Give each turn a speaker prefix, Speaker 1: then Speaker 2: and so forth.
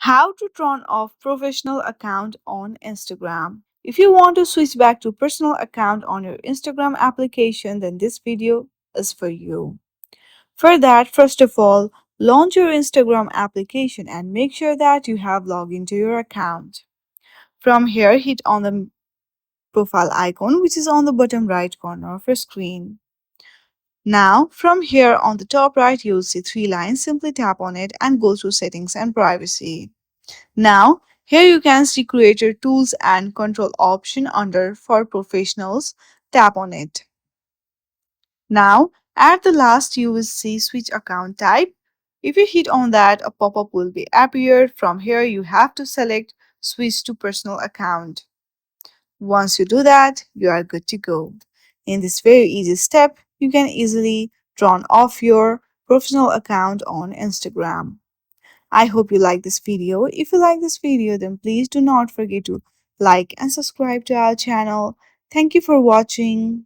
Speaker 1: How to turn off professional account on Instagram. If you want to switch back to personal account on your Instagram application, then this video is for you. For that, first of all, launch your Instagram application and make sure that you have logged into your account. From here, hit on the profile icon which is on the bottom right corner of your screen. Now, from here on the top right, you'll see three lines. Simply tap on it and go to settings and privacy. Now, here you can see creator tools and control option under for professionals. Tap on it. Now, at the last you will see switch account type. If you hit on that, a pop-up will be appeared. From here you have to select switch to personal account. Once you do that, you are good to go. In this very easy step, you can easily turn off your professional account on Instagram. I hope you like this video. If you like this video, then please do not forget to like and subscribe to our channel. Thank you for watching.